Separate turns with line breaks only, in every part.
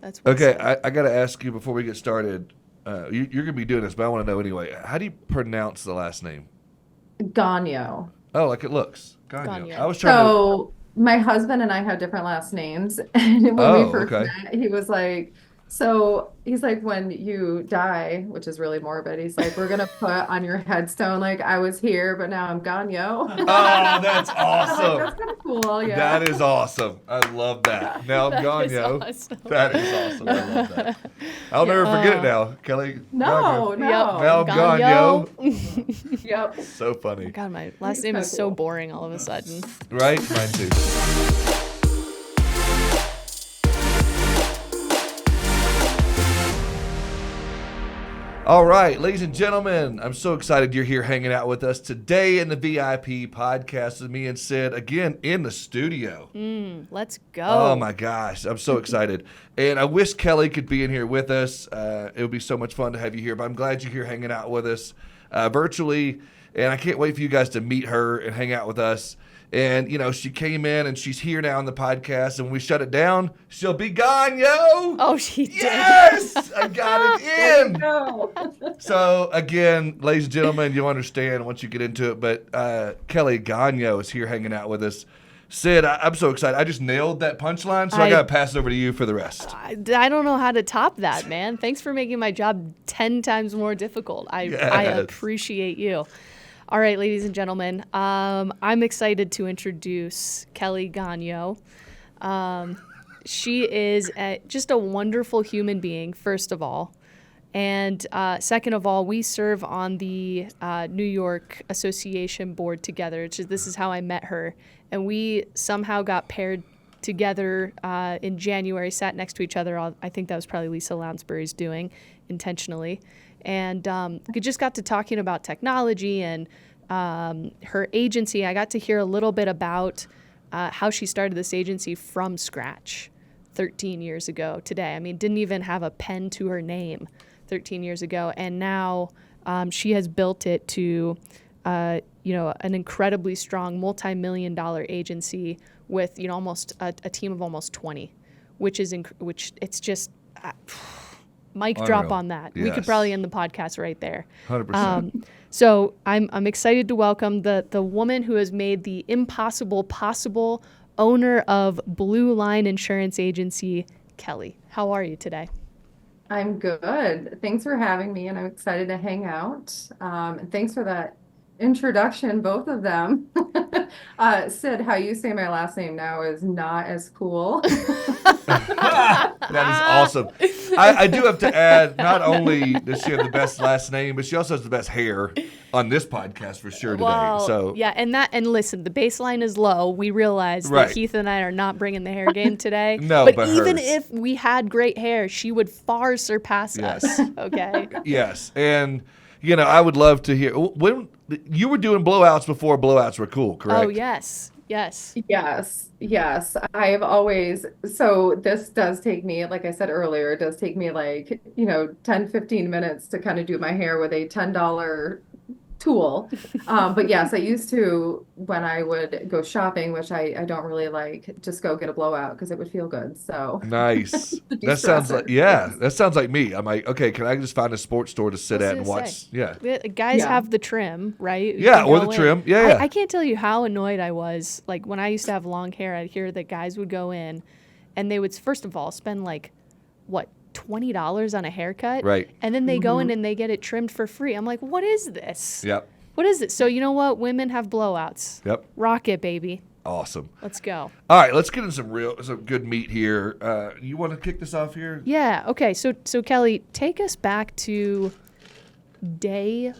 That's what's
Okay,
up.
I got to ask you before we get started. You're going to be doing this, but I want to know anyway. How do you pronounce the last name?
Ganyo.
Oh, like it looks. Gonyo. I
Gonyo.
was trying to.
So my husband and I have different last names. And when we
Oh,
first
okay.
met, he was like, so he's like, when you die, which is really morbid, he's like, we're gonna put on your headstone, like I was here, but now I'm Ganyo.
Oh, that's
I'm like,
awesome.
that's kind of cool, yeah.
That is awesome. I love that. Now I'm
That is
Gonyo.
awesome.
That is awesome. I love that. I'll never forget it now, Kelly.
No,
Gonyo. Now
no.
I'm Gonyo.
Gonyo.
Yep.
So funny.
God, my last
He's
name
kinda
is so
cool.
boring all of a sudden.
Right? Mine too. All right, ladies and gentlemen, I'm so excited you're here hanging out with us today in the VIP podcast with me and Sid, again, in the studio.
Let's go.
Oh my gosh, I'm so excited. And I wish Kelly could be in here with us. It would be so much fun to have you here, but I'm glad you're here hanging out with us virtually. And I can't wait for you guys to meet her and hang out with us. And, you know, she came in and she's here now on the podcast. And when we shut it down, she'll be gone, yo!
Oh, she did.
Yes! I got it in!
No.
So, again, ladies and gentlemen, you'll understand once you get into it. But Kelly Gonyo is here hanging out with us. Sid, I'm so excited. I just nailed that punchline, so I got to pass it over to you for the rest.
I don't know how to top that, man. Thanks for making my job 10 times more difficult. I
Yes.
appreciate you. All right, ladies and gentlemen, I'm excited to introduce Kelly Gonyo. She is just a wonderful human being, first of all. And second of all, we serve on the New York Association board together. This is how I met her. And we somehow got paired together in January, sat next to each other. I think that was probably Lisa Lounsbury's doing intentionally. And we just got to talking about technology and her agency. I got to hear a little bit about how she started this agency from scratch 13 years ago today. I mean, didn't even have a pen to her name 13 years ago. And now she has built it to, an incredibly strong multi-million-dollar agency with, almost a team of almost 20, which it's just... mic drop
Unreal.
on that. We could
Yes.
probably end the podcast right there.
100%.
So I'm excited to welcome the woman who has made the impossible possible, owner of Blue Line Insurance Agency, Kelly. How are you today?
I'm good. Thanks for having me, and I'm excited to hang out. And thanks for that introduction, both of them. Sid, how you say my last name now is not as cool.
That is awesome. I do have to add, not only does she have the best last name, but she also has the best hair on this podcast for sure today.
Well,
So
yeah, and listen, the baseline is low. We realize
Right.
that Keith and I are not bringing the hair game today.
No,
but
but
even
hers.
if we had great hair, she would far surpass
Yes.
us. Okay.
yes, and I would love to hear when you were doing blowouts before blowouts were cool, correct?
Oh yes. Yes.
Yes. I have always, so this does take me, like I said earlier, it does take me 10, 15 minutes to kind of do my hair with a $10 tool. But yes, I used to, when I would go shopping, which I don't really like, just go get a blowout because it would feel good. So
Nice.
The
That sounds like
de-stressor.
that sounds like me. I'm like, okay, can I just find a sports store to sit at and
Gonna
watch?
say.
Yeah.
Guys
Yeah.
have the trim, right? You
Yeah,
can
or
go
the
in.
trim. Yeah.
I can't tell you how annoyed I was. Like when I used to have long hair, I'd hear that guys would go in and they would, first of all, spend $20 on a haircut.
Right.
And then they go in and they get it trimmed for free. I'm like, what is this?
Yep.
What is it? So you know what? Women have blowouts.
Yep.
Rock it, baby.
Awesome.
Let's go.
All right, let's get into some good meat here. You want to kick this off here?
Yeah. Okay. So Kelly, take us back to day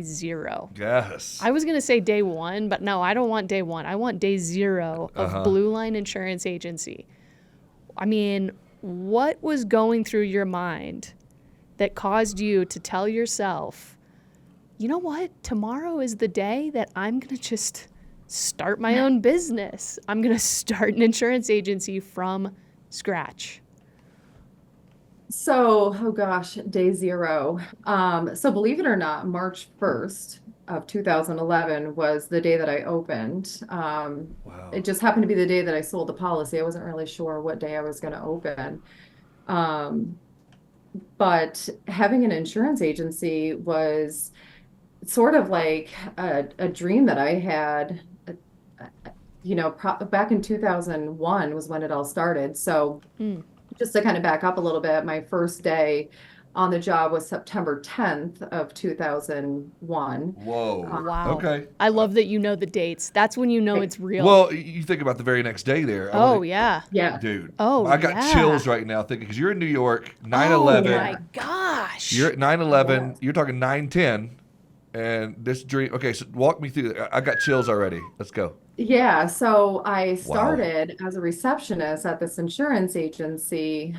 0.
Yes.
I was going to say day 1, but no, I don't want day 1. I want day 0 of Blue Line Insurance Agency. I mean, what was going through your mind that caused you to tell yourself, you know what? Tomorrow is the day that I'm going to just start my own business. I'm going to start an insurance agency from scratch.
So, oh gosh, day 0. So believe it or not, March 1st, of 2011 was the day that I opened.
Wow.
It just happened to be the day that I sold the policy. I wasn't really sure what day I was going to open. Um, but having an insurance agency was sort of like a dream that I had. Back in 2001 was when it all started. So
Mm.
just to kind of back up a little bit, my first day on the job was September 10th of 2001.
Whoa.
Wow.
Okay.
I love that you know the dates. That's when you know it's real.
Well, you think about the very next day there.
Oh, yeah.
Yeah.
Dude,
Oh,
I got
yeah.
chills right now thinking because you're in New York,
Oh
9/11.
my gosh.
You're at 9/11.
Yes.
You're talking 9/10, and this dream. Okay, so walk me through. I got chills already. Let's go.
Yeah, so I
Wow.
started as a receptionist at this insurance agency.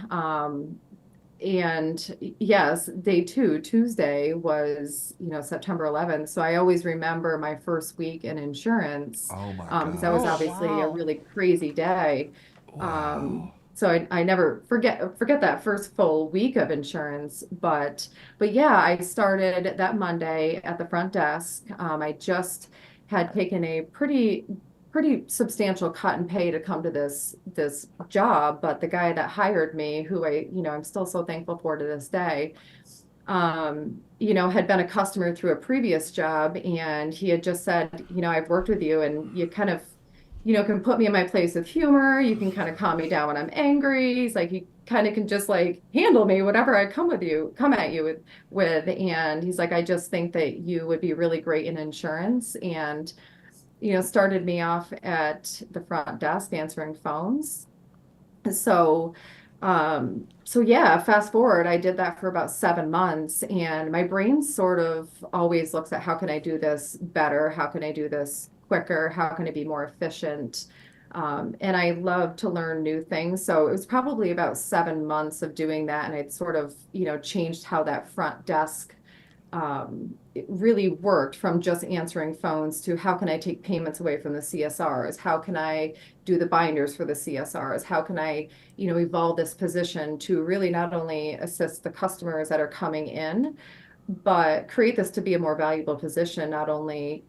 And yes, day two, Tuesday was, September 11th. So I always remember my first week in insurance,
Oh my
because that was
Oh,
gosh.
obviously a
wow.
really crazy day.
Wow.
So I never forget that first full week of insurance. But yeah, I started that Monday at the front desk. I just had taken a pretty substantial cut in pay to come to this job, but the guy that hired me, who I'm still so thankful for to this day, had been a customer through a previous job, and he had just said, I've worked with you, and you kind of, can put me in my place with humor. You can kind of calm me down when I'm angry. He's like, you kind of can just like handle me, whatever I come at you with. And he's like, I just think that you would be really great in insurance. And started me off at the front desk answering phones. So, so yeah, fast forward, I did that for about 7 months, and my brain sort of always looks at how can I do this better? How can I do this quicker? How can I be more efficient? And I love to learn new things. So it was probably about 7 months of doing that, and I'd sort of, changed how that front desk it really worked from just answering phones to how can I take payments away from the CSRs? How can I do the binders for the CSRs? How can I, evolve this position to really not only assist the customers that are coming in, but create this to be a more valuable position, not only,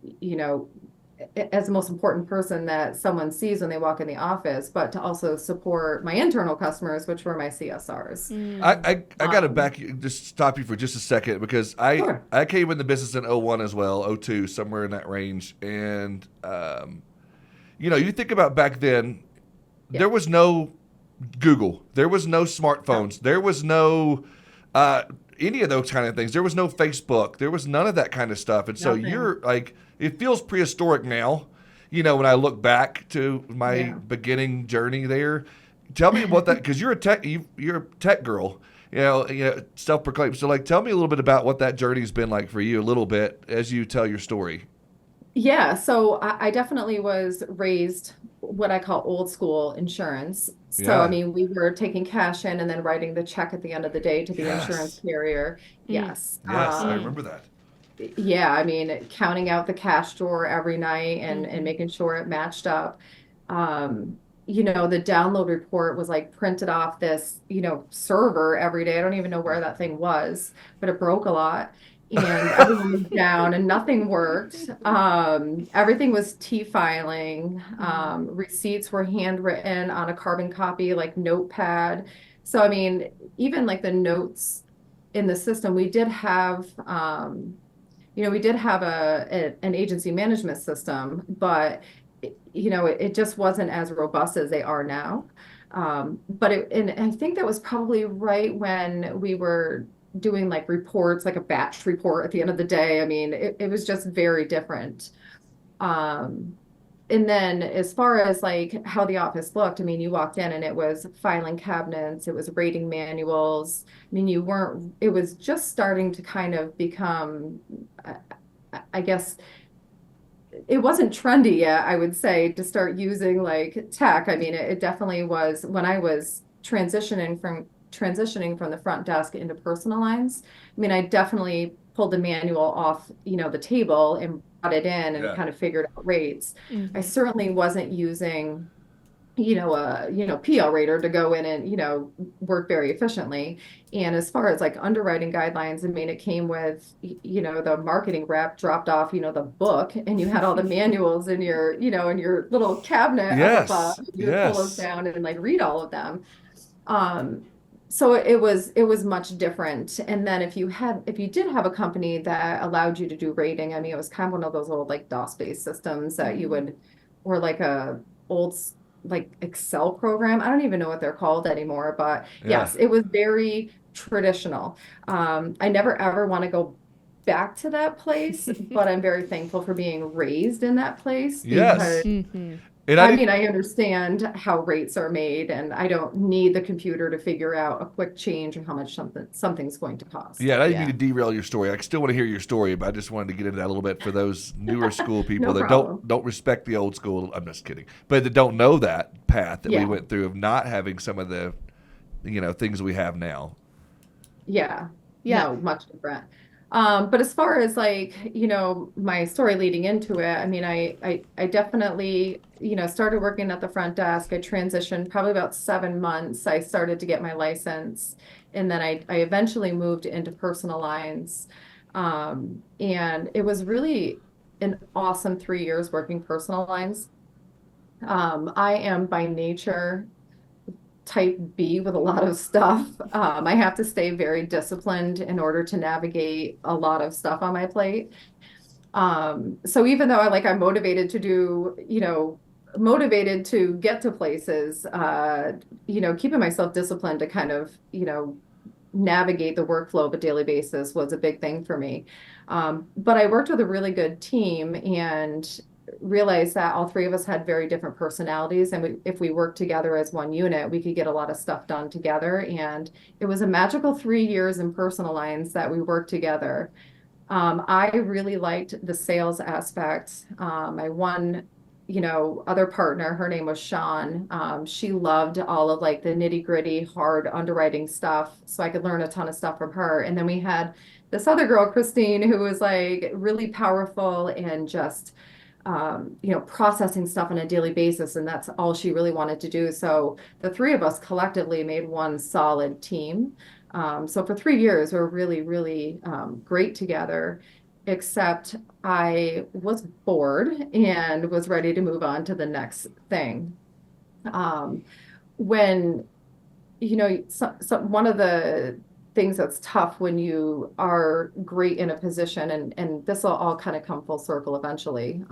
as the most important person that someone sees when they walk in the office, but to also support my internal customers, which were my CSRs.
Mm.
I got to just stop you for just a second because
Sure.
I came in the business in '01 as well, '02, somewhere in that range. And, you think about back then,
Yeah.
there was no Google, there was no
Yeah.
smartphones, there was no uh, any of those kind of things. There was no Facebook, there was none of that kind of stuff. And so
Nothing.
you're like, it feels prehistoric now, when I look back to my
Yeah.
beginning journey there. Tell me about that because you're a tech girl, self-proclaimed. So like, tell me a little bit about what that journey's been like for you, a little bit as you tell your story.
Yeah, so I definitely was raised what I call old school insurance. So, I
Yeah.
mean, we were taking cash in and then writing the check at the end of the day to the insurance
Yes.
carrier.
Mm.
Yes.
Yes, I
Mm.
remember that.
Yeah, I mean, counting out the cash drawer every night and
Mhm.
making sure it matched up. Um, the download report was like printed off this, server every day. I don't even know where that thing was, but it broke a lot. And everything was down and nothing worked. Everything was T-filing.
Mhm.
Receipts were handwritten on a carbon copy, like notepad. So, I mean, even like the notes in the system, we did have an agency management system, but it just wasn't as robust as they are now. And I think that was probably right when we were doing like reports, like a batch report at the end of the day. I mean, it was just very different. Um, and then as far as like how the office looked, I mean, you walked in and it was filing cabinets, it was rating manuals. I mean, it was just starting to kind of become, I guess, it wasn't trendy yet, I would say, to start using like tech. I mean, it definitely was when I was transitioning from the front desk into personal lines. I mean, I definitely pulled the manual off, the table and brought it in and
Yeah.
kind of figured out rates. I
Mhm.
certainly wasn't using PL rater to go in and, work very efficiently. And as far as like underwriting guidelines, I mean, it came with, the marketing rep dropped off, the book, and you had all the manuals in your little cabinet up above.
Yes.
You would pull those
Yes.
down and like read all of them. So it was much different. And then if you did have a company that allowed you to do rating, I mean, it was kind of one of those old like DOS-based systems that you
Mhm.
would, or like a old like Excel program. I don't even know what they're called anymore, but
Yeah.
yes, it was very traditional. I never ever want to go back to that place, but I'm very thankful for being raised in that place because
Yes.
Mhm.
And I
I
didn't.
mean, I understand how rates are made, and I don't need the computer to figure out a quick change or how much something's going to cost.
Yeah, I didn't mean
Yeah.
to derail your story. I still want to hear your story, but I just wanted to get into that a little bit for those newer school people
No
that
problem.
don't respect the old school. I'm just kidding, but that don't know that path that we
Yeah,
went through of not having some of the things we have now.
yeah,
Yeah.
no, much different. But as far as like, my story leading into it, I mean, I definitely, started working at the front desk. I transitioned probably about 7 months. I started to get my license, and then I eventually moved into personal lines. And it was really an awesome 3 years working personal lines. I am by nature type B with a lot of stuff. I have to stay very disciplined in order to navigate a lot of stuff on my plate. So even though I'm motivated to do, motivated to get to places, keeping myself disciplined to kind of, navigate the workflow of a daily basis was a big thing for me. But I worked with a really good team and realized that all three of us had very different personalities. And if we worked together as one unit, we could get a lot of stuff done together. And it was a magical 3 years in personal lines that we worked together. I really liked the sales aspect. My one, other partner, her name was Sean. She loved all of like the nitty gritty, hard underwriting stuff. So I could learn a ton of stuff from her. And then we had this other girl, Christine, who was like really powerful and just, processing stuff on a daily basis. And that's all she really wanted to do. So the three of us collectively made one solid team. So for 3 years, we are really, really great together, except I was bored and was ready to move on to the next thing. Um, when, one of the things that's tough when you are great in a position, and this will all kind of come full circle eventually,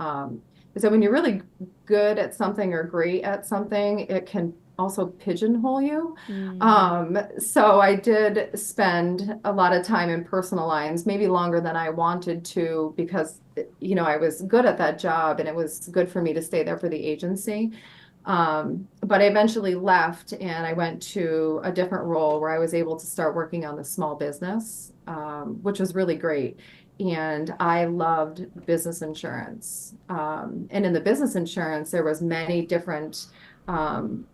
is that when you're really good at something or great at something, it can also pigeonhole you.
Mhm.
So I did spend a lot of time in personal lines, maybe longer than I wanted to, because, I was good at that job and it was good for me to stay there for the agency. But I eventually left and I went to a different role where I was able to start working on the small business, which was really great. And I loved business insurance. And in the business insurance, there was many different um,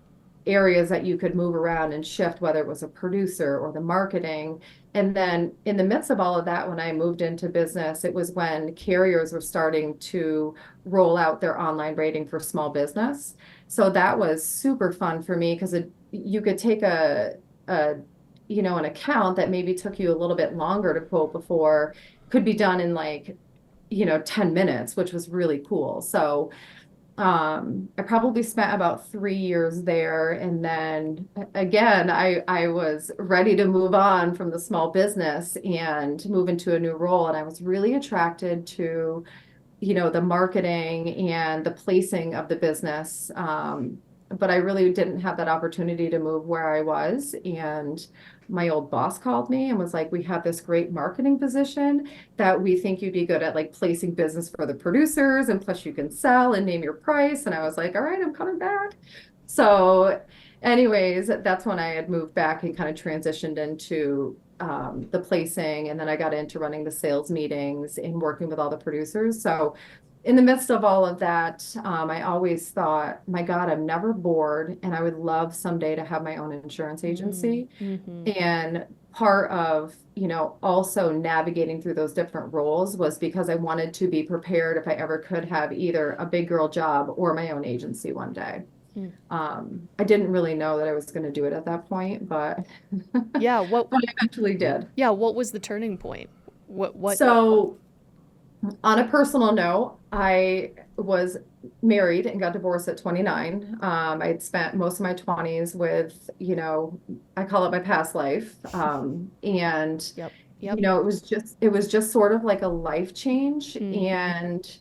areas that you could move around and shift, whether it was a producer or the marketing. And then in the midst of all of that, when I moved into business, it was when carriers were starting to roll out their online rating for small business. So that was super fun for me because you could take a an account that maybe took you a little bit longer to quote before could be done in like 10 minutes, which was really cool. So I probably spent about 3 years there, and then again, I was ready to move on from the small business and move into a new role, and I was really attracted to, the marketing and the placing of the business. But I really didn't have that opportunity to move where I was, and my old boss called me and was like, "We have this great marketing position that we think you'd be good at, like placing business for the producers, and plus you can sell and name your price." And I was like, "All right, I'm coming back." So, anyways, that's when I had moved back and kind of transitioned into the placing, and then I got into running the sales meetings and working with all the producers. So, in the midst of all of that, I always thought, my God, I'm never bored, and I would love someday to have my own insurance
Mhm.
agency.
Mhm.
And part of, also navigating through those different roles was because I wanted to be prepared if I ever could have either a big girl job or my own agency one day. I didn't really know that I was going to do it at that point, but
Yeah,
but I eventually did.
what was the turning point? What
So on a personal note, I was married and got divorced at 29. I had spent most of my 20s with, I call it my past life. And
Yep. Yep.
it was just sort of like a life change.
Mm-hmm.
And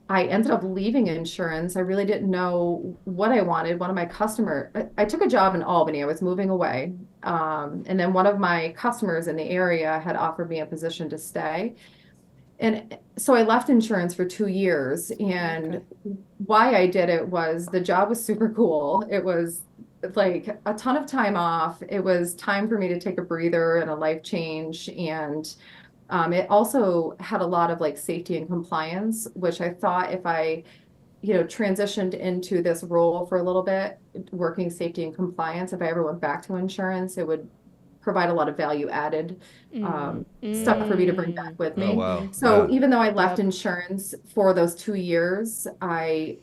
I ended up leaving insurance. I really didn't know what I wanted. One of my I took a job in Albany. I was moving away. And then one of my customers in the area had offered me a position to stay. And so I left insurance for 2 years.
Okay.
And why I did it was the job was super cool. It was like a ton of time off. It was time for me to take a breather and a life change. And it also had a lot of like safety and compliance, which I thought if I transitioned into this role for a little bit, working safety and compliance, if I ever went back to insurance, it would provide a lot of value added
Mm,
stuff for me to bring back
mm,
with
Oh,
me.
wow.
So
Yeah.
even though I left
yep.
insurance for those 2 years, I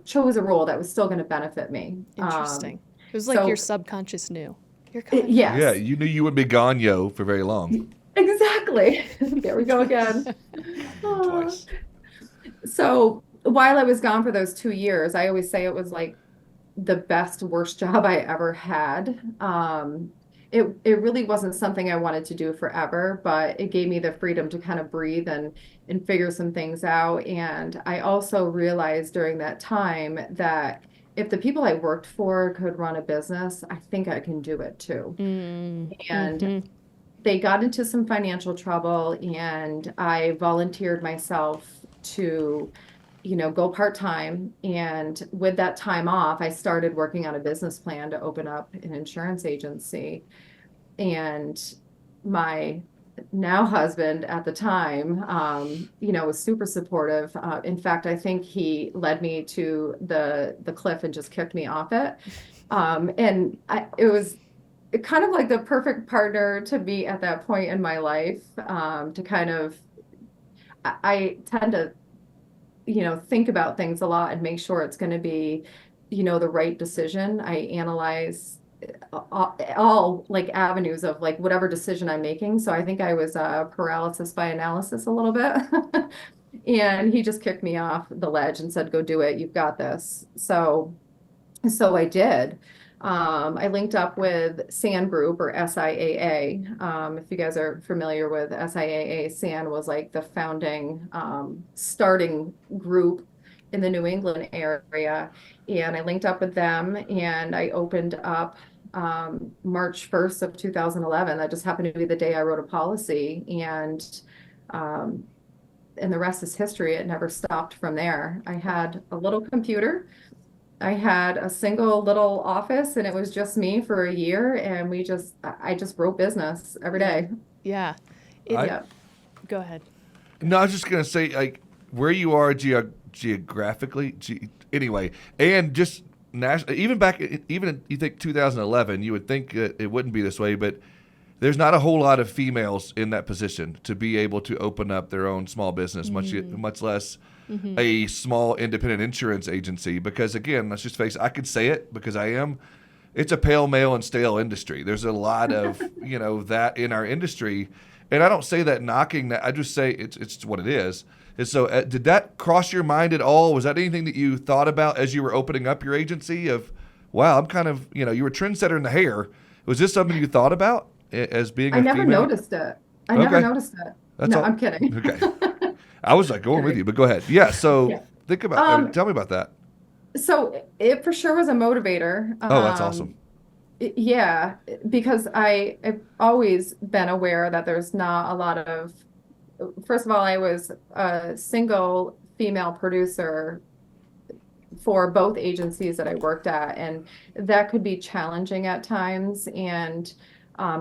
chose a role that was still going to benefit me.
Interesting. It was like your
So
subconscious knew. You're coming back.
Yeah,
yes,
you knew you wouldn't be Gonyo for very long.
exactly. There we go again.
Gonyo
Ah.
twice.
So while I was gone for those 2 years, I always say it was like the best, worst job I ever had. It really wasn't something I wanted to do forever, but it gave me the freedom to kind of breathe and figure some things out. And I also realized during that time that if the people I worked for could run a business, I think I can do it too.
Mm,
And
mm-hmm.
they got into some financial trouble, and I volunteered myself to go part-time. And with that time off, I started working on a business plan to open up an insurance agency. And my now husband at the time, was super supportive. In fact, I think he led me to the cliff and just kicked me off it. It was kind of like the perfect partner to be at that point in my life, to kind of, I tend to think about things a lot and make sure it's going to be, the right decision. I analyze all like avenues of like whatever decision I'm making. So I think I was paralysis by analysis a little bit. And he just kicked me off the ledge and said, "Go do it. You've got this." So I did. I linked up with SAN Group or SIAA. If you guys are familiar with SIAA, SAN was like the founding, starting group in the New England area. And I linked up with them and I opened up March 1st of 2011. That just happened to be the day I wrote a policy. Um, and the rest is history. It never stopped from there. I had a little computer. I had a single little office and it was just me for a year, and I just wrote business every
Yeah.
day.
Yeah. It.
I
Yeah.
Go ahead.
No, I was just gonna say like where you are geographically, anyway, and just national. Even back, even you think 2011, you would think it wouldn't be this way, but there's not a whole lot of females in that position to be able to open up their own small business, much less
Mm-hmm.
a small independent insurance agency. Because again, let's just face it, I could say it because I am. It's a pale, male, and stale industry. There's a lot of that in our industry, and I don't say that knocking that. I just say it's what it is. And so, did that cross your mind at all? Was that anything that you thought about as you were opening up your agency? Of wow, I'm kind of you were a trendsetter in the hair. Was this something you thought about as being
I
a
never
female?
noticed it. I never
Okay,
noticed it.
that's
No,
all.
I'm kidding.
Okay, I was like going with
Kidding.
you, but go ahead. Yeah. So
Yeah.
think about.
Um,
Tell me about that.
so it for sure was a motivator.
Oh, that's awesome.
Yeah, because I've always been aware that there's not a lot of, first of all, I was a single female producer for both agencies that I worked at, and that could be challenging at times and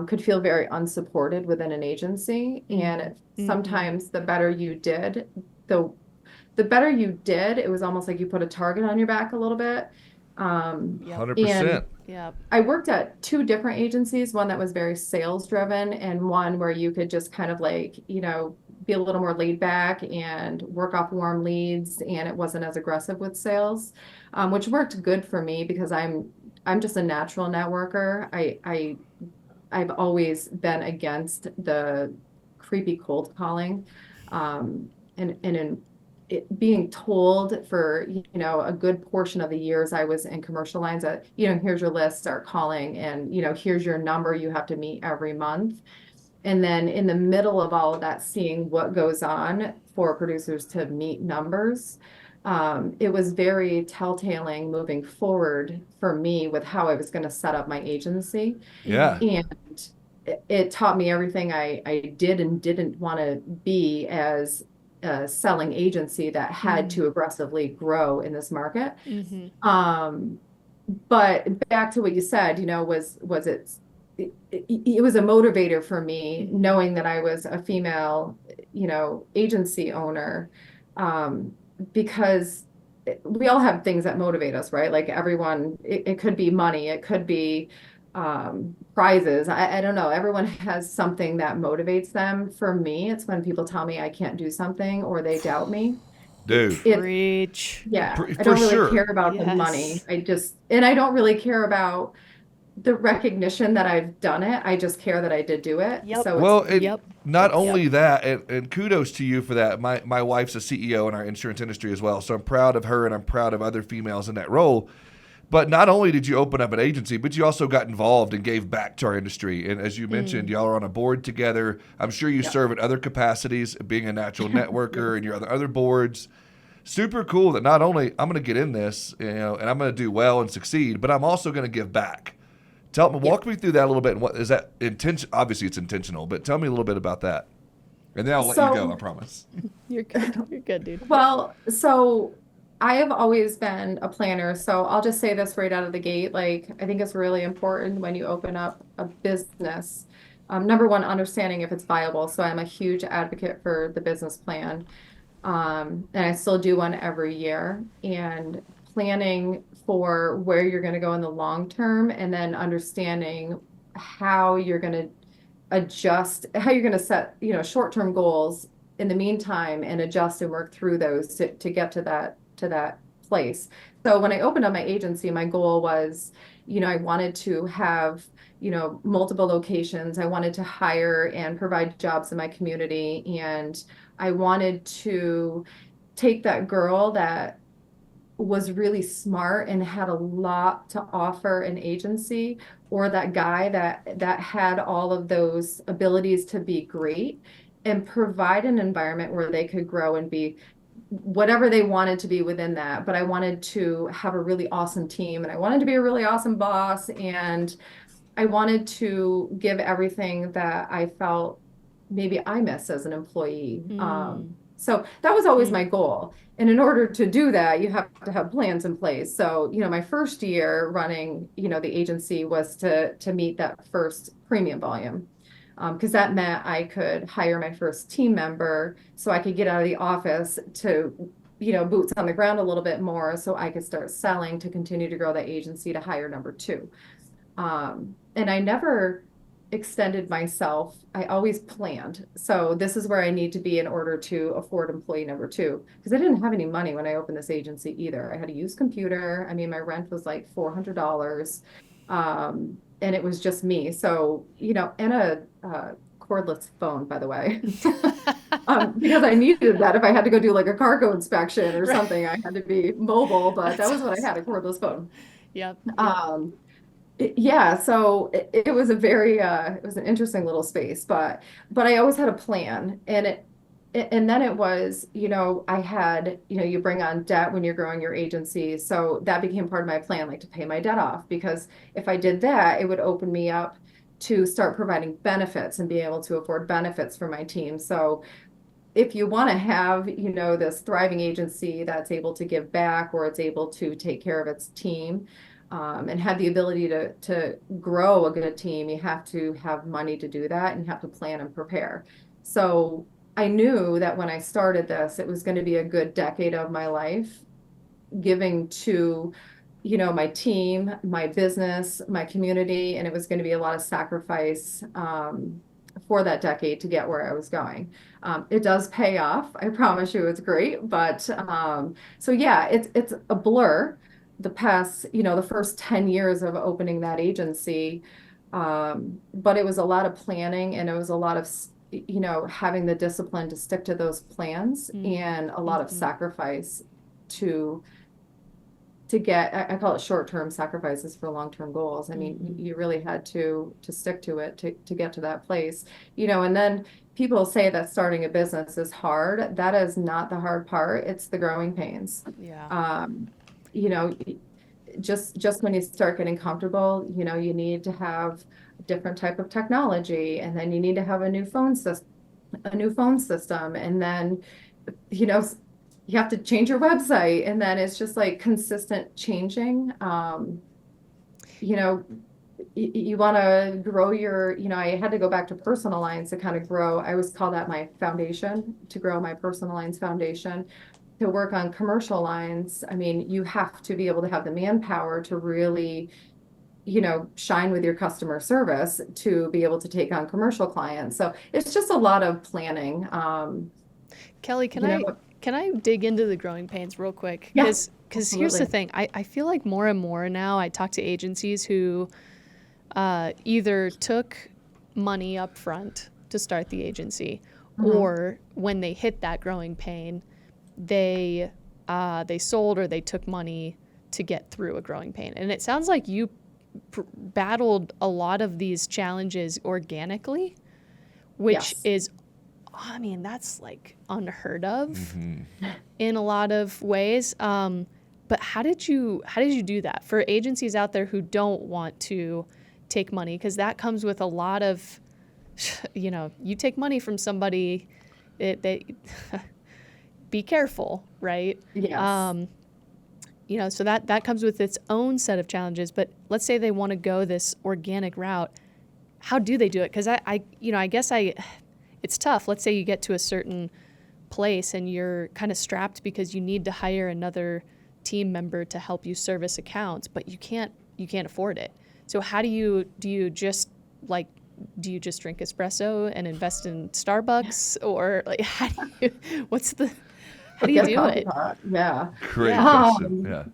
could feel very unsupported within an agency. And
Mm-hmm.
sometimes the the better you did, it was almost like you put a target on your back a little bit.
Yep.
And
100%.
Yep.
I worked at two different agencies, one that was very sales driven and one where you could just kind of like, be a little more laid back and work off warm leads, and it wasn't as aggressive with sales, which worked good for me because I'm just a natural networker. I've always been against the creepy cold calling, and in being told for a good portion of the years I was in commercial lines that here's your list, start calling, and here's your number you have to meet every month. And then in the middle of all of that, seeing what goes on for producers to meet numbers, it was very telltaling moving forward for me with how I was going to set up my agency.
Yeah.
And it taught me everything I did and didn't want to be as a selling agency that had to aggressively grow in this market. But back to what you said, it was a motivator for me knowing that I was a female, agency owner, because we all have things that motivate us, right? Like everyone, it could be money, it could be prizes. I don't know. Everyone has something that motivates them. For me, it's when people tell me I can't do something or they doubt me.
Dude.
Preach.
Yeah, I
For
don't really
sure.
care about the money. And I don't really care about the recognition that I've done it. I just care that I did do it.
Yep.
So
Well,
Yep.
not only that, and kudos to you for that. My wife's a CEO in our insurance industry as well, so I'm proud of her and I'm proud of other females in that role. But not only did you open up an agency, but you also got involved and gave back to our industry. And as you mentioned, y'all are on a board together. I'm sure you serve in other capacities, being a natural networker and your other boards. Super cool that not only I'm going to get in this, and I'm going to do well and succeed, but I'm also going to give back. Walk me through that a little bit. And what is that intention? Obviously, it's intentional, but tell me a little bit about that. And then I'll let you go, I promise.
You're good. You're good, dude.
Well, so I have always been a planner. So I'll just say this right out of the gate. Like, I think it's really important when you open up a business. Number one, understanding if it's viable. So I'm a huge advocate for the business plan. And I still do one every year. And planning for where you're going to go in the long term, and then understanding how you're going to adjust, how you're going to set, short-term goals in the meantime and adjust and work through those to get to that place. So when I opened up my agency, my goal was, I wanted to have, multiple locations. I wanted to hire and provide jobs in my community. And I wanted to take that girl that was really smart and had a lot to offer an agency, or that guy that had all of those abilities to be great, and provide an environment where they could grow and be whatever they wanted to be within that. But I wanted to have a really awesome team, and I wanted to be a really awesome boss, and I wanted to give everything that I felt maybe I miss as an employee. So that was always my goal. And in order to do that, you have to have plans in place. So, my first year running, the agency was to meet that first premium volume. Because that meant I could hire my first team member so I could get out of the office to, boots on the ground a little bit more so I could start selling to continue to grow the agency to hire number two. And I never extended myself. I always planned. So this is where I need to be in order to afford employee number two. Because I didn't have any money when I opened this agency either. I had a used computer. I mean, my rent was like $400. And it was just me. So, and a cordless phone, by the way, because I needed that if I had to go do like a cargo inspection or something. I had to be mobile, but that was what I had, a cordless phone.
Yep.
Yeah, so it was it was an interesting little space, but I always had a plan, and then it was, I had, you bring on debt when you're growing your agency, so that became part of my plan, like to pay my debt off, because if I did that, it would open me up to start providing benefits and being able to afford benefits for my team. So if you want to have, this thriving agency that's able to give back, or it's able to take care of its team, and have the ability to grow a good team, you have to have money to do that, and you have to plan and prepare. So I knew that when I started this, it was going to be a good decade of my life giving to, my team, my business, my community, and it was going to be a lot of sacrifice for that decade to get where I was going. It does pay off. I promise you it's great. But so yeah, it's a blur. The past, the first 10 years of opening that agency. But it was a lot of planning and it was a lot of, having the discipline to stick to those plans and a lot of sacrifice to get, I call it short-term sacrifices for long-term goals. I mean, you really had to stick to it to get to that place, and then people say that starting a business is hard. That is not the hard part. It's the growing pains.
Yeah.
You know, just when you start getting comfortable, you need to have a different type of technology, and then you need to have a new phone system, and then, you have to change your website, and then it's just like consistent changing. You want to grow I had to go back to personal lines to kind of grow. I always call that my foundation, to grow my personal lines foundation. To work on commercial lines, I mean, you have to be able to have the manpower to really, shine with your customer service to be able to take on commercial clients. So it's just a lot of planning.
Kelly, can I dig into the growing pains real quick?
Yeah,
Because here's the thing. I feel like more and more now I talk to agencies who either took money up front to start the agency, or when they hit that growing pain, they sold or they took money to get through a growing pain. And it sounds like you battled a lot of these challenges organically, which is, I mean, that's like unheard of in a lot of ways. But how did you do that for agencies out there who don't want to take money? Because that comes with a lot of, you take money from somebody, they be careful, right?
Yes.
So that comes with its own set of challenges. But let's say they want to go this organic route. How do they do it? Because I guess it's tough. Let's say you get to a certain place and you're kind of strapped because you need to hire another team member to help you service accounts, but you can't afford it. So how do you just drink espresso and invest in Starbucks, or like how do you do it?
Yeah.
Great question. Yeah.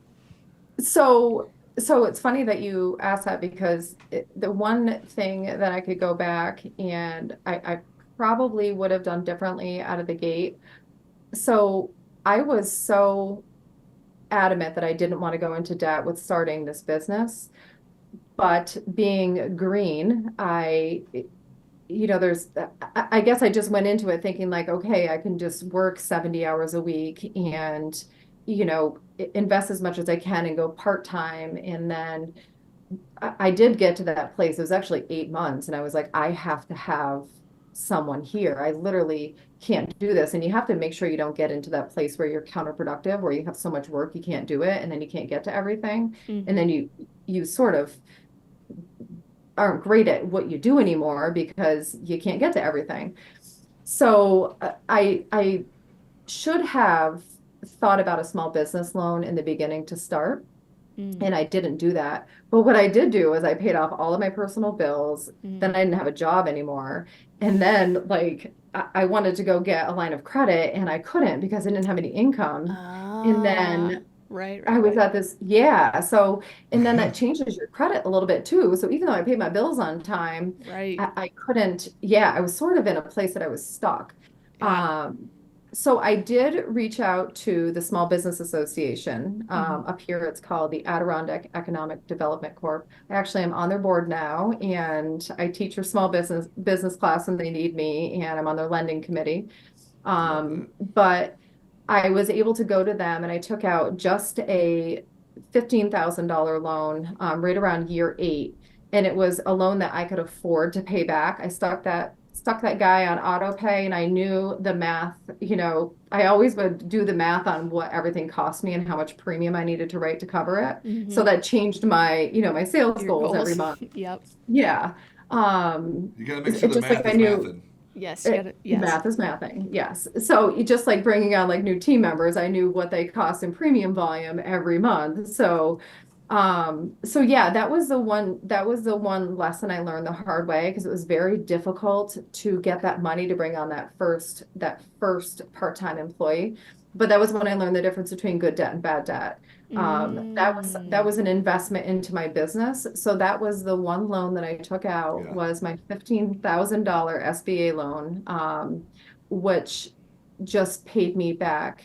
So it's funny that you asked that, because the one thing that I could go back and I probably would have done differently out of the gate. So I was so adamant that I didn't want to go into debt with starting this business. But being green, I guess I just went into it thinking like, okay, I can just work 70 hours a week and, invest as much as I can and go part-time. And then I did get to that place. It was actually 8 months. And I was like, I have to have someone here. I literally can't do this. And you have to make sure you don't get into that place where you're counterproductive, where you have so much work, you can't do it. And then you can't get to everything. And then you sort of aren't great at what you do anymore because you can't get to everything. So I should have thought about a small business loan in the beginning to start. And I didn't do that. But what I did do is I paid off all of my personal bills. Then I didn't have a job anymore. And then I wanted to go get a line of credit and I couldn't because I didn't have any income. And then
right.
I was at this, So, and then that changes your credit a little bit too. So even though I paid my bills on time,
right.
I couldn't, I was sort of in a place that I was stuck.
Yeah.
So I did reach out to the Small Business Association. Up here, it's called the Adirondack Economic Development Corp. I actually am on their board now, and I teach their small business class when they need me, and I'm on their lending committee. But I was able to go to them, and I took out just a $15,000 loan right around year 8, and it was a loan that I could afford to pay back. I stuck that guy on auto pay, and I knew the math. I always would do the math on what everything cost me and how much premium I needed to write to cover it. So that changed my my sales goals every month.
Yep.
Yeah.
You got to make sure the
just
math
like I
is
knew.
mathing.
Yes.
Yes. Math is mathing. Yes. So just like bringing on like new team members, I knew what they cost in premium volume every month. So So yeah, that was the one lesson I learned the hard way because it was very difficult to get that money to bring on that first part-time employee. But that was when I learned the difference between good debt and bad debt. That was an investment into my business. So that was the one loan that I took out
Yeah.
was my $15,000 SBA loan, which just paid me back,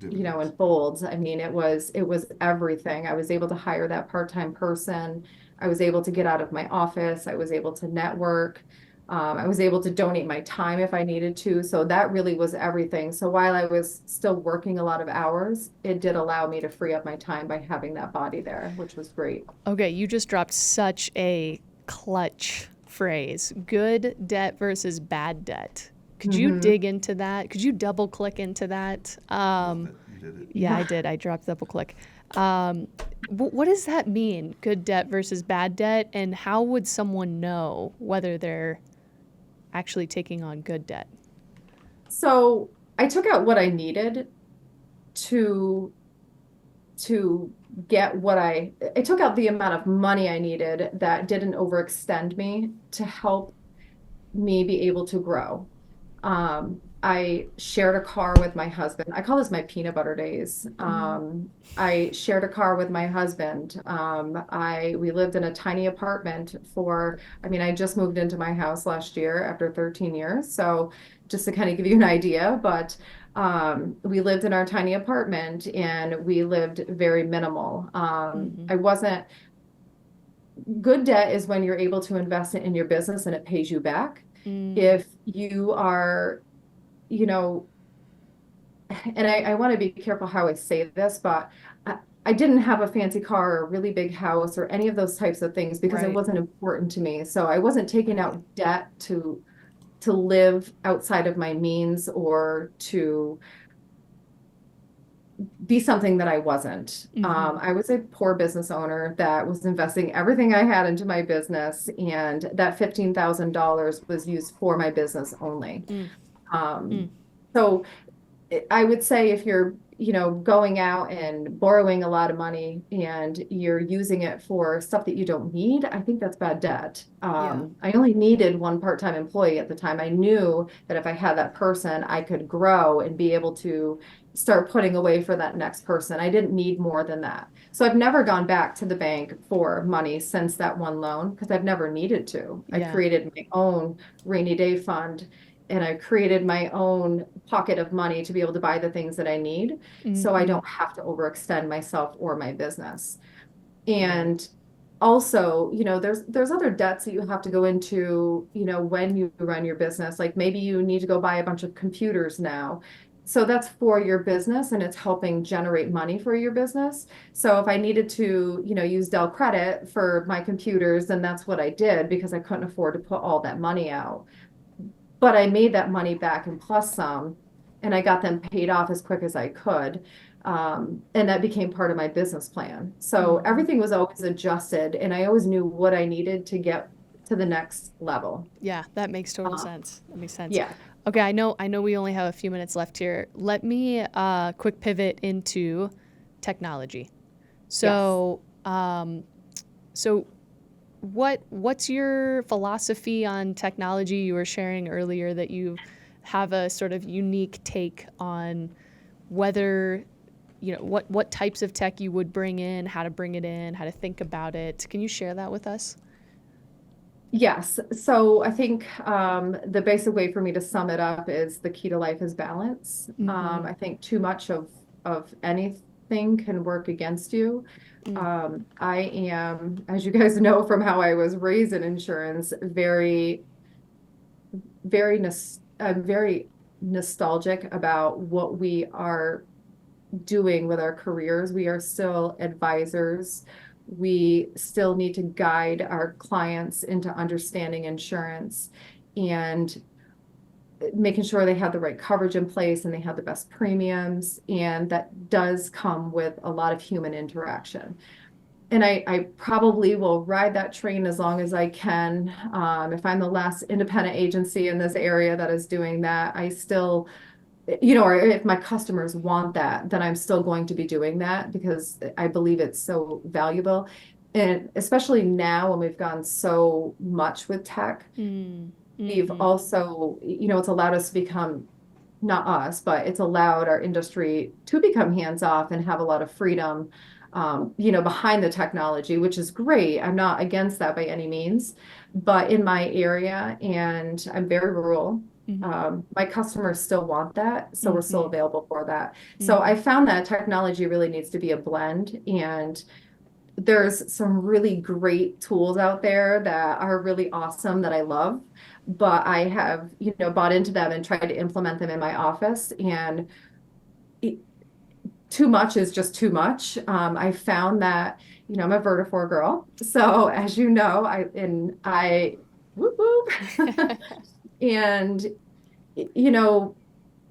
in
Dividends.
folds. I mean, it was everything. I was able to hire that part-time person. I was able to get out of my office. I was able to network. I was able to donate my time if I needed to. So that really was everything. So while I was still working a lot of hours, it did allow me to free up my time by having that body there, which was great.
Okay, you just dropped such a clutch phrase. Good debt versus bad debt. Could you
Hmm.
dig into that? Could you double click into that?
Love it. You did it.
Yeah, I did. I dropped double click. Um, what does that mean, good debt versus bad debt? And how would someone know whether they're actually taking on good debt?
So I took out what I needed to to get I took out the amount of money I needed that didn't overextend me to help me be able to grow. I shared a car with my husband. I call this my peanut butter days. I shared a car with my husband. We lived in a tiny apartment I mean, I just moved into my house last year after 13 years. So just to kind of give you an idea, but we lived in our tiny apartment and we lived very minimal.
Mm-hmm.
I wasn't Good debt is when you're able to invest it in your business and it pays you back.
Mm,
If you are, you know, and I want to be careful how I say this, but I didn't have a fancy car or a really big house or any of those types of things because it
right,
wasn't important to me. So I wasn't taking
right.
out debt to live outside of my means or to be something that I wasn't.
Mm-hmm.
I was a poor business owner that was investing everything I had into my business, and that $15,000 was used for my business only.
Mm, mm,
Um, so I would say if you're, going out and borrowing a lot of money and you're using it for stuff that you don't need, I think that's bad debt.
yeah.
I only needed one part-time employee at the time. I knew that if I had that person, I could grow and be able to start putting away for that next person. I didn't need more than that. So I've never gone back to the bank for money since that one loan because I've never needed to. I
Yeah.
created my own rainy day fund and I created my own pocket of money to be able to buy the things that I need so I
Mm-hmm.
don't have to overextend myself or my business.
Right.
And also, there's other debts that you have to go into, when you run your business. Like maybe you need to go buy a bunch of computers now. So that's for your business and it's helping generate money for your business. So if I needed to, use Dell credit for my computers, then that's what I did because I couldn't afford to put all that money out. But I made that money back and plus some, and I got them paid off as quick as I could. And that became part of my business plan. So
Mm-hmm.
everything was always adjusted, and I always knew what I needed to get to the next level.
Yeah, that makes total
Uh,
sense. That makes sense.
yeah.
Okay, I know we only have a few minutes left here. Let me quick pivot into technology.
Yes.
So, so what's your philosophy on technology? You were sharing earlier that you have a sort of unique take on whether, what types of tech you would bring in, how to bring it in, how to think about it. Can you share that with us?
Yes. So I think the basic way for me to sum it up is the key to life is balance.
Mm-hmm.
I think too much of anything can work against you.
Mm,
I am, as you guys know from how I was raised in insurance, very nostalgic about what we are doing with our careers. We are still advisors. We still need to guide our clients into understanding insurance and making sure they have the right coverage in place and they have the best premiums. And that does come with a lot of human interaction. And I probably will ride that train as long as I can. If I'm the last independent agency in this area that is doing that, or if my customers want that, then I'm still going to be doing that because I believe it's so valuable. And especially now when we've gone so much with tech,
Mm.
we've
Mm-hmm.
also, it's allowed us to become, not us, but it's allowed our industry to become hands off and have a lot of freedom, behind the technology, which is great. I'm not against that by any means, but in my area, and I'm very rural,
Mm-hmm.
my customers still want that, so we're still
Mm-hmm.
available for that. So
Mm-hmm.
I found that technology really needs to be a blend, and there's some really great tools out there that are really awesome that I love, but I have, bought into them and tried to implement them in my office. And it, too much is just too much. I found that, I'm a Vertafore girl. So as you know, whoop, whoop. And, you know,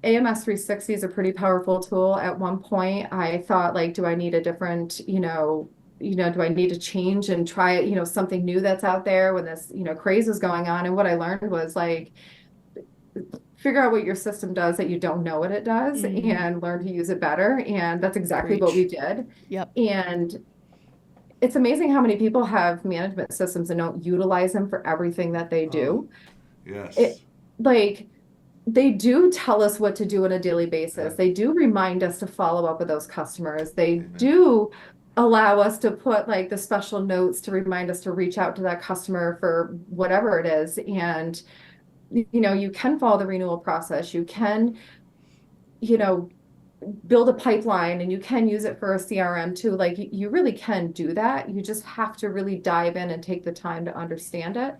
AMS 360 is a pretty powerful tool. At one point, I thought like, do I need a different, do I need to change and try, something new that's out there when this, craze is going on? And what I learned was like, figure out what your system does that you don't know what it does
Mm.
and learn to use it better. And that's exactly what we
Preach.
did.
Yep.
And it's amazing how many people have management systems and don't utilize them for everything that they
Oh,
do.
yes.
It like they do tell us what to do on a daily
Yeah.
basis. They do remind us to follow up with those customers. They
Amen.
do allow us to put like the special notes to remind us to reach out to that customer for whatever it is. And, you can follow the renewal process. You can, you know, build a pipeline and you can use it for a CRM too. Like you really can do that. You just have to really dive in and take the time to understand it.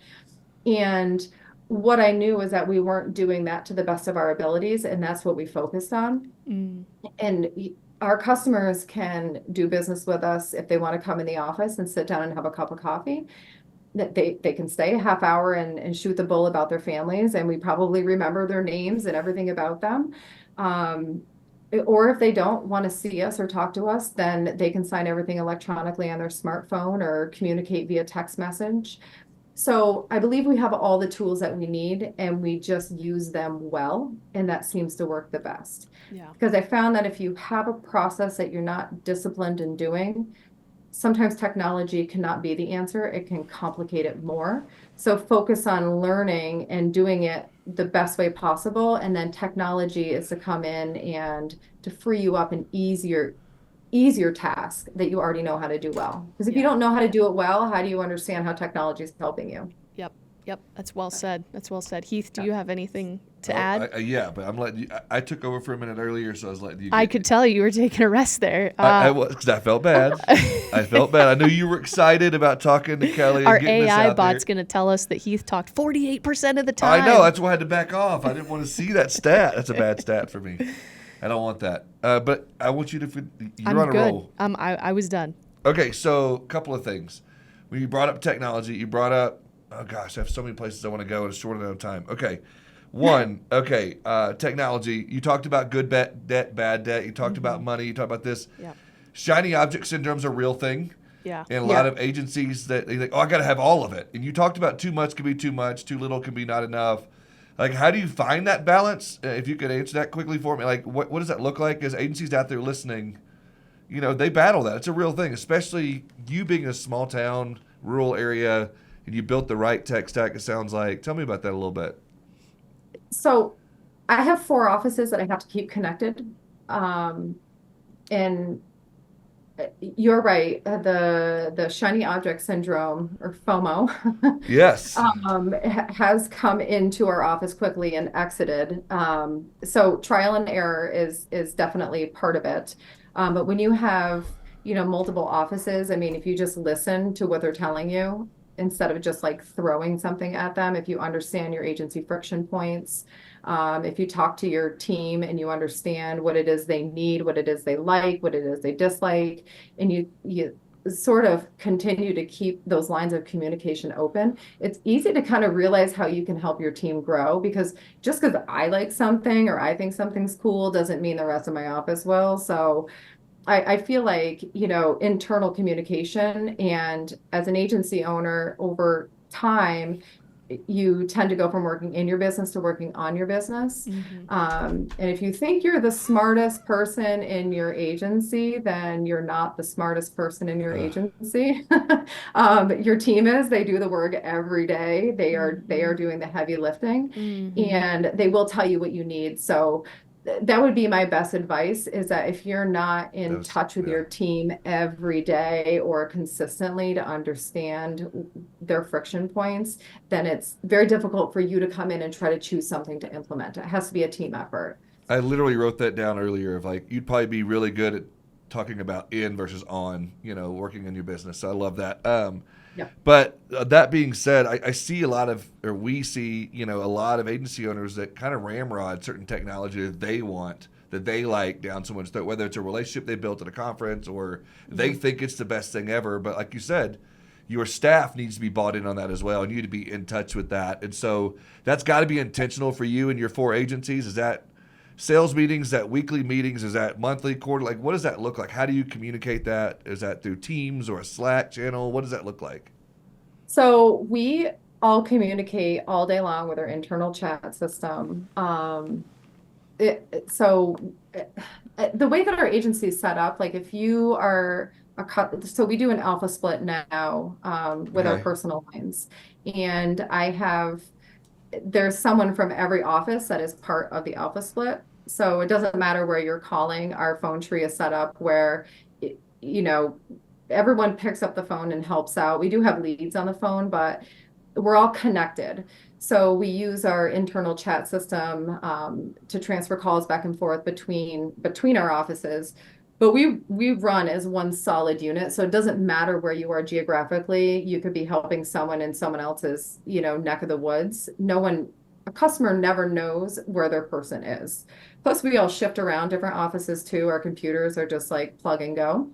And what I knew was that we weren't doing that to the best of our abilities, and that's what we focused on.
Mm.
And our customers can do business with us if they want to come in the office and sit down and have a cup of coffee. That they can stay a half hour and shoot the bull about their families, and we probably remember their names and everything about them. Um, or if they don't want to see us or talk to us, then they can sign everything electronically on their smartphone or communicate via text message. So I believe we have all the tools that we need and we just use them well, and that seems to work the best.
Yeah.
Because I found that if you have a process that you're not disciplined in doing, sometimes technology cannot be the answer. It can complicate it more. So focus on learning and doing it the best way possible. And then technology is to come in and to free you up an easier task that you already know how to do well. Because if you
Yeah.
don't know how to do it well, how do you understand how technology is helping you?
Yep. Yep. That's well said. That's well said. Heath, do you have anything to
Oh,
add?
yeah, but I'm letting you. I took over for a minute earlier, so I was letting you
I
get.
could tell you were taking a rest there.
I was because I felt bad. I felt bad. I knew you were excited about talking to Kelly
Our
and getting this
AI
out
bot's
there.
going to tell us that Heath talked 48% of the
I
time.
know. That's why I had to back off. I didn't want to see that stat. That's a bad stat for me. I don't want that. But I want you to. You're
I'm
on a
good.
roll.
I was done.
Okay, so a couple of things. When you brought up technology, you brought up. Oh gosh, I have so many places I want to go in a short amount of time. Okay. One, okay, technology. You talked about good debt, bad debt. You talked about money. You talked about this.
Yeah.
Shiny object syndrome's a real thing.
Yeah.
And a
Yeah.
lot of agencies that they think, oh, I got to have all of it. And you talked about too much can be too much, too little can be not enough. Like, how do you find that balance? If you could answer that quickly for me, like, what does that look like as agencies out there listening? They battle that. It's a real thing, especially you being a small town, rural area, and you built the right tech stack, it sounds like. Tell me about that a little bit.
So I have 4 offices that I have to keep connected. Um, and you're right. The shiny object syndrome, or FOMO,
Yes.
has come into our office quickly and exited. So trial and error is definitely part of it. But when you have, multiple offices, I mean, if you just listen to what they're telling you instead of just like throwing something at them, if you understand your agency friction points, if you talk to your team and you understand what it is they need, what it is they like, what it is they dislike, and you sort of continue to keep those lines of communication open, it's easy to kind of realize how you can help your team grow, because just because I like something or I think something's cool doesn't mean the rest of my office will. So I feel like, internal communication, and as an agency owner over time, you tend to go from working in your business to working on your business. And if you think you're the smartest person in your agency, then you're not the smartest person in your agency. Your team is, they do the work every day. They are doing the heavy lifting, and they will tell you what you need. So that would be my best advice, is that if you're not in touch with your team every day or consistently to understand their friction points, then it's very difficult for you to come in and try to choose something to implement. It has to be a team effort.
I literally wrote that down earlier of like, you'd probably be really good at talking about in versus on, working in your business. So I love that.
Yeah.
But that being said, I see we see, a lot of agency owners that kind of ramrod certain technology that they want, that they like down someone's throat, whether it's a relationship they built at a conference or they think it's the best thing ever. But like you said, your staff needs to be bought in on that as well, and you need to be in touch with that. And so that's got to be intentional for you and your 4 agencies. Is that sales meetings, is that weekly meetings, is that monthly, quarterly? Like, what does that look like? How do you communicate that? Is that through Teams or a Slack channel? What does that look like?
So we all communicate all day long with our internal chat system. The way that our agency is set up, like if you are so we do an alpha split now with our personal lines, and there's someone from every office that is part of the alpha split. So it doesn't matter where you're calling. Our phone tree is set up where, everyone picks up the phone and helps out. We do have leads on the phone, but we're all connected. So we use our internal chat system to transfer calls back and forth between our offices. But we run as one solid unit. So it doesn't matter where you are geographically. You could be helping someone in someone else's, neck of the woods. A customer never knows where their person is. Plus, we all shift around different offices too. Our computers are just like plug and go.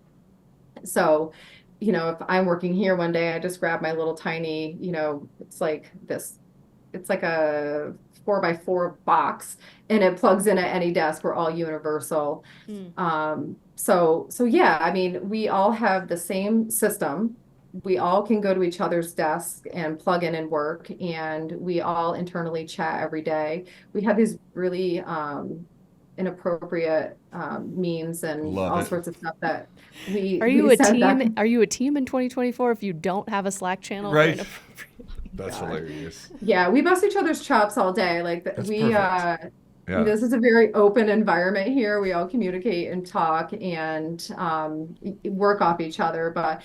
So, if I'm working here one day, I just grab my little tiny, it's like a 4x4 box, and it plugs in at any desk. We're all universal. So yeah, I mean, we all have the same system. We all can go to each other's desks and plug in and work, and we all internally chat every day. We have these really inappropriate memes and all sorts of stuff that
Are you a team? Are you a team in 2024 if you don't have a Slack channel?
Right. That's hilarious.
Yeah, we bust each other's chops all day. This is a very open environment here. We all communicate and talk and work off each other. But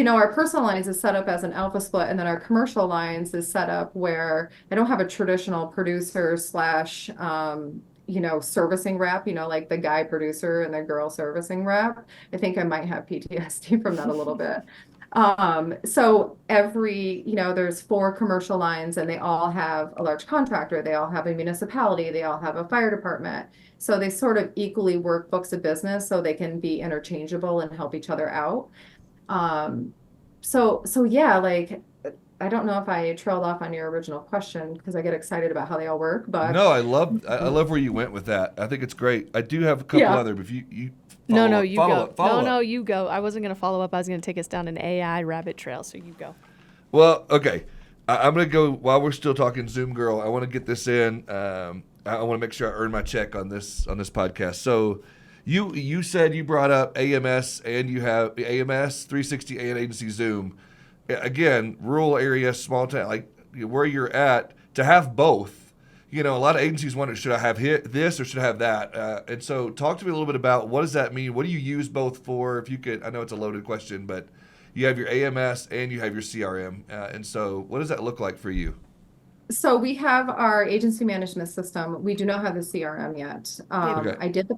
our personal lines is set up as an alpha split, and then our commercial lines is set up where I don't have a traditional producer slash servicing rep, like the guy producer and the girl servicing rep. I think I might have PTSD from that a little bit. So there's 4 commercial lines, and they all have a large contractor. They all have a municipality. They all have a fire department. So they sort of equally work books of business so they can be interchangeable and help each other out. So yeah, like, I don't know if I trailed off on your original question because I get excited about how they all work, but
no, I love where you went with that. I think it's great. I do have a couple other, but you
you
go.
No, you go. I wasn't going to follow up. I was going to take us down an AI rabbit trail, so you go.
Well, okay. I'm going to go while we're still talking Zoom Girl. I want to get this in. I want to make sure I earn my check on this podcast. So you said you brought up AMS, and you have AMS 360 and Agency Zoom. Again, rural area, small town, like where you're at, to have both. A lot of agencies wonder, should I have this or should I have that? And so talk to me a little bit about what does that mean? What do you use both for? If you could, I know it's a loaded question, but you have your AMS and you have your CRM. And so what does that look like for you?
So we have our agency management system. We do not have the CRM yet.
Okay.
I did the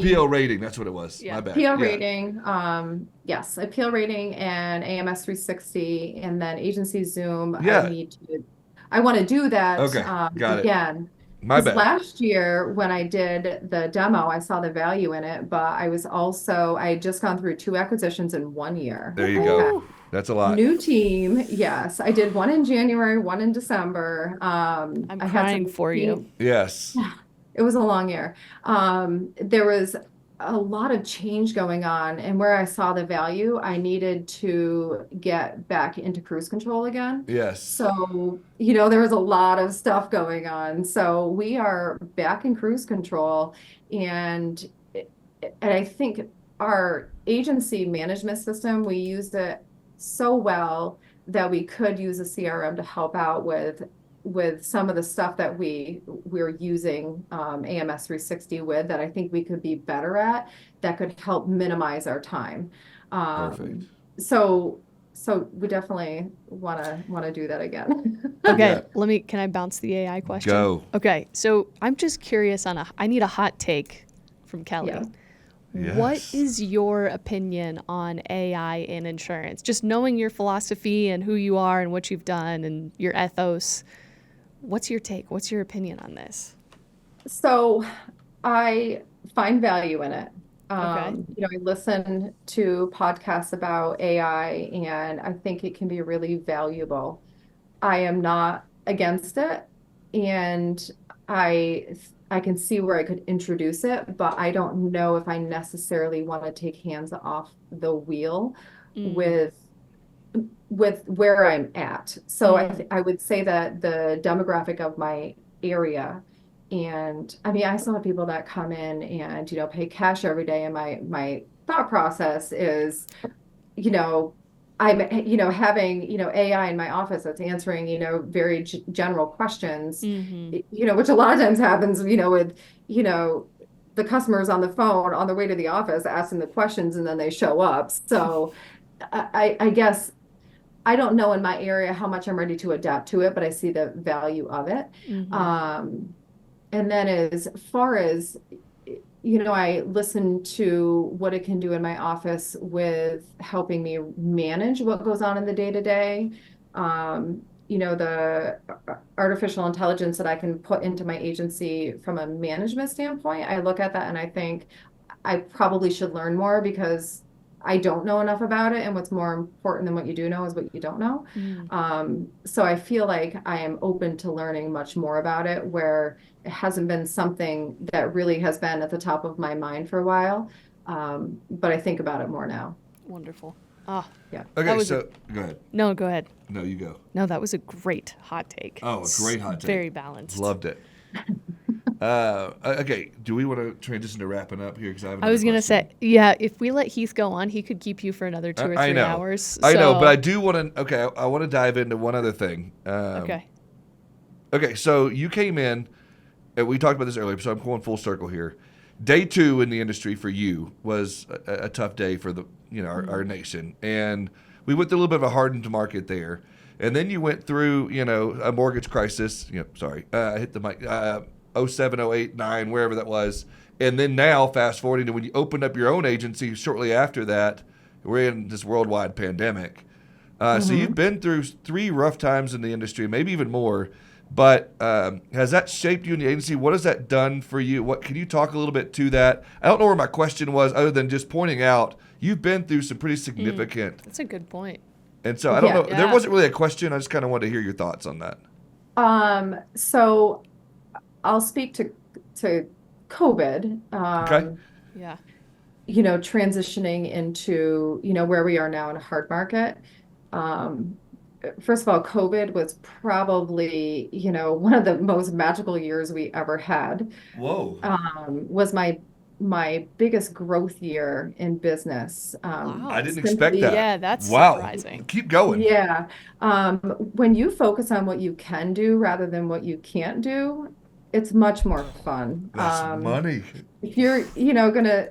PL rating. That's what it was.
Yeah.
My bad.
PL rating. Yes, a PL rating and AMS 360, and then agency Zoom.
Yeah.
I want to do that
Okay. Got
again.
it. My bad.
Last year when I did the demo, I saw the value in it, but I had just gone through 2 acquisitions in 1 year.
There you go. That's a lot.
New team. Yes. I did 1 in January, 1 in December.
I'm crying for you.
Yes.
It was a long year. There was a lot of change going on, and where I saw the value, I needed to get back into cruise control again.
Yes.
So, there was a lot of stuff going on. So we are back in cruise control, and and I think our agency management system, we used it so well that we could use a CRM to help out with some of the stuff that we're using AMS 360 with, that I think we could be better at, that could help minimize our time.
Perfect.
So we definitely want to do that again.
Okay,
Yeah.
can I bounce the AI question?
Go.
Okay, so I'm just curious I need a hot take from Kelly.
Yeah.
What
Yes.
is your opinion on AI in insurance? Just knowing your philosophy and who you are and what you've done and your ethos, what's your take? What's your opinion on this?
So I find value in it.
Okay.
I listen to podcasts about AI, and I think it can be really valuable. I am not against it, and I I can see where I could introduce it, but I don't know if I necessarily want to take hands off the wheel
Mm,
with where I'm at. So
mm,
I would say that the demographic of my area, and I mean, I still have people that come in and, pay cash every day. And my thought process is, you know, I'm, having, AI in my office that's answering, very general questions,
mm-hmm.
which a lot of times happens, with, you know, the customers on the phone on the way to the office asking the questions, and then they show up. So I guess I don't know in my area how much I'm ready to adapt to it, but I see the value of it.
Mm-hmm.
Um, and then as far as, I listen to what it can do in my office with helping me manage what goes on in the day to day. The artificial intelligence that I can put into my agency from a management standpoint, I look at that and I think I probably should learn more, because I don't know enough about it. And what's more important than what you do know is what you don't know.
Mm.
So I feel like I am open to learning much more about it, where it hasn't been something that really has been at the top of my mind for a while. But I think about it more now.
Wonderful. Ah,
Yeah.
that
Okay,
was
so go ahead.
no, go ahead.
No, you go.
No, that was a great hot take.
Oh, a great hot take.
Very balanced.
Loved it. Okay, do we want to transition to wrapping up here? Because I have
I was
another
gonna
question.
say, yeah, if we let Heath go on, he could keep you for another 2 or 3
I know.
hours.
I know, but I
so-
do want to. Okay, I want to dive into one other thing.
Okay.
Okay, so you came in, and we talked about this earlier, so I'm going full circle here. Day 2 in the industry for you was a tough day for the our nation, and we went through a little bit of a hardened market there, and then you went through a mortgage crisis. Sorry, I hit the mic. 07, 08, 9, wherever that was, and then now fast forwarding to when you opened up your own agency shortly after that, we're in this worldwide pandemic. So you've been through 3 rough times in the industry, maybe even more. But has that shaped you in the agency? What has that done for you? What can you talk a little bit to that? I don't know where my question was, other than just pointing out you've been through some pretty significant.
That's a good point.
And so I don't know.
Yeah.
There
Yeah.
wasn't really a question. I just kind of wanted to hear your thoughts on that.
So I'll speak to COVID.
Okay.
Yeah.
Transitioning into, where we are now in a hard market. Um, First of all, COVID was probably, one of the most magical years we ever had.
Whoa.
Was my biggest growth year in business.
Wow.
I didn't expect that.
Yeah, that's
wow.
surprising.
Keep going.
Yeah. When you focus on what you can do rather than what you can't do, it's much more fun.
That's money.
If you're, gonna,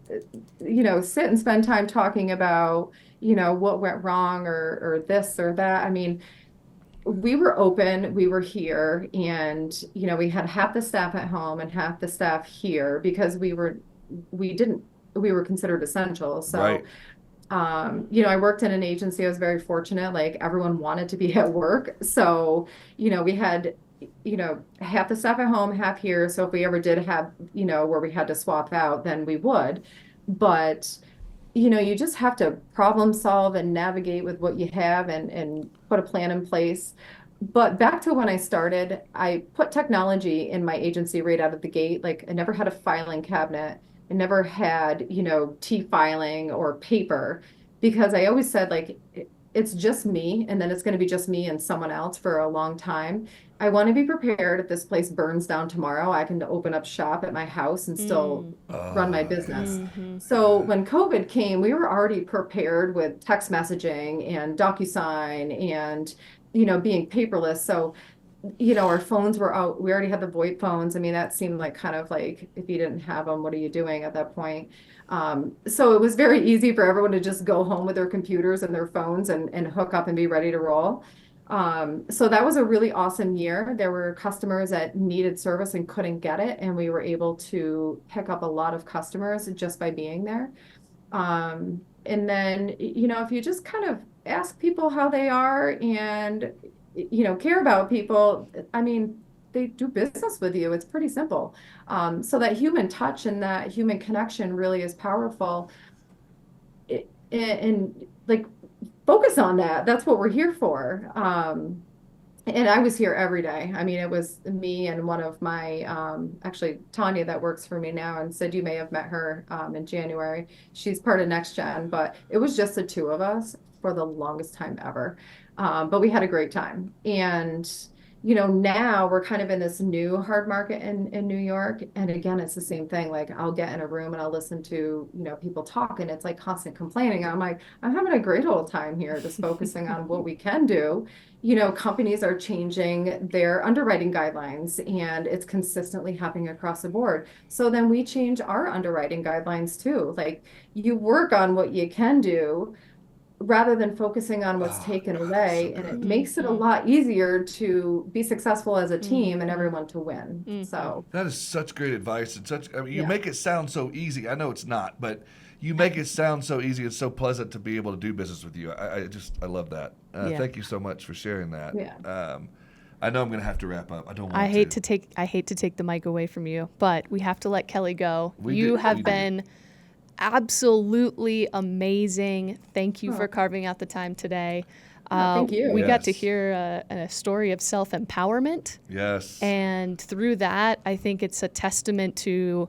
sit and spend time talking about, what went wrong, or this or that. I mean, we were open, we were here, and, we had half the staff at home and half the staff here, because we were considered essential. So,
Right.
I worked in an agency. I was very fortunate. Like, everyone wanted to be at work. So, we had, half the staff at home, half here. So if we ever did have, where we had to swap out, then we would. But, you just have to problem solve and navigate with what you have, and put a plan in place. But back to when I started, I put technology in my agency right out of the gate. Like, I never had a filing cabinet. I never had, T-filing or paper because I always said like it's just me and then it's going to be just me and someone else for a long time. I want to be prepared if this place burns down tomorrow, I can open up shop at my house and still
Mm.
run my
Oh,
business.
Mm-hmm.
So when COVID came, we were already prepared with text messaging and DocuSign and being paperless. So our phones were out. We already had the VoIP phones. I mean, that seemed like kind of like if you didn't have them, what are you doing at that point? So it was very easy for everyone to just go home with their computers and their phones and hook up and be ready to roll. So that was a really awesome year. There were customers that needed service and couldn't get it, and we were able to pick up a lot of customers just by being there. And then, if you just kind of ask people how they are and, care about people, I mean, they do business with you. It's pretty simple. So that human touch and that human connection really is powerful. And like, focus on that. That's what we're here for. And I was here every day. I mean, it was me and one of my, actually Tanya that works for me now, and said you may have met her in January. She's part of Next Gen, but it was just the two of us for the longest time ever. But we had a great time. And, now we're kind of in this new hard market in New York. And again, it's the same thing. Like I'll get in a room and I'll listen to, people talk and it's like constant complaining. I'm like, I'm having a great old time here, just focusing on what we can do. Companies are changing their underwriting guidelines and it's consistently happening across the board. So then we change our underwriting guidelines too. Like you work on what you can do rather than focusing on what's
oh
taken
God, that's so
away. And it
good.
makes it a
Mm-hmm.
lot easier to be successful as a team and
Mm-hmm.
everyone to win.
Mm-hmm.
So
That is such great advice and such. I mean, you
yeah,
make it sound so easy. I know it's not, but you make it sound so easy and so pleasant to be able to do business with you. I love that.
Yeah.
Thank you so much for sharing that.
yeah.
I know I'm going to have to wrap up. I don't
I
want
hate to take the mic away from you, but we have to let Kelly go. You
We
have
do.
been absolutely amazing. Thank you
Oh,
for carving out the time today.
no, thank
We
you.
got to
Yes.
hear a story of self-empowerment,
Yes.
and through that, I think it's a testament to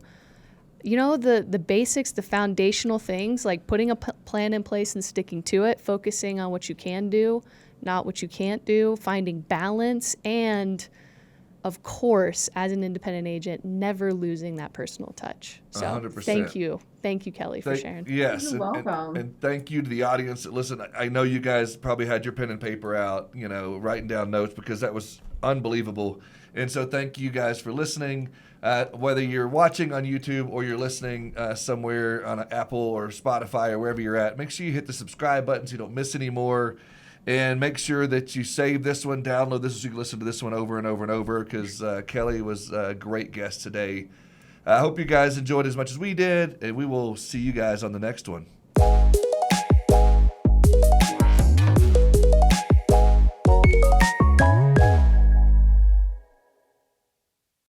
the basics, the foundational things, like putting a plan in place and sticking to it, focusing on what you can do, not what you can't do, finding balance, and of course, as an independent agent, never losing that personal touch. So
100%.
thank you, Kelly, for sharing.
Yes,
You're welcome.
and thank you to the audience that listened. I know you guys probably had your pen and paper out, writing down notes because that was unbelievable. And so thank you guys for listening. Whether you're watching on YouTube or you're listening somewhere on Apple or Spotify or wherever you're at, make sure you hit the subscribe button so you don't miss any more. And make sure that you save this one, download this so you can listen to this one over and over and over because Kelly was a great guest today. I hope you guys enjoyed as much as we did, and we will see you guys on the next one.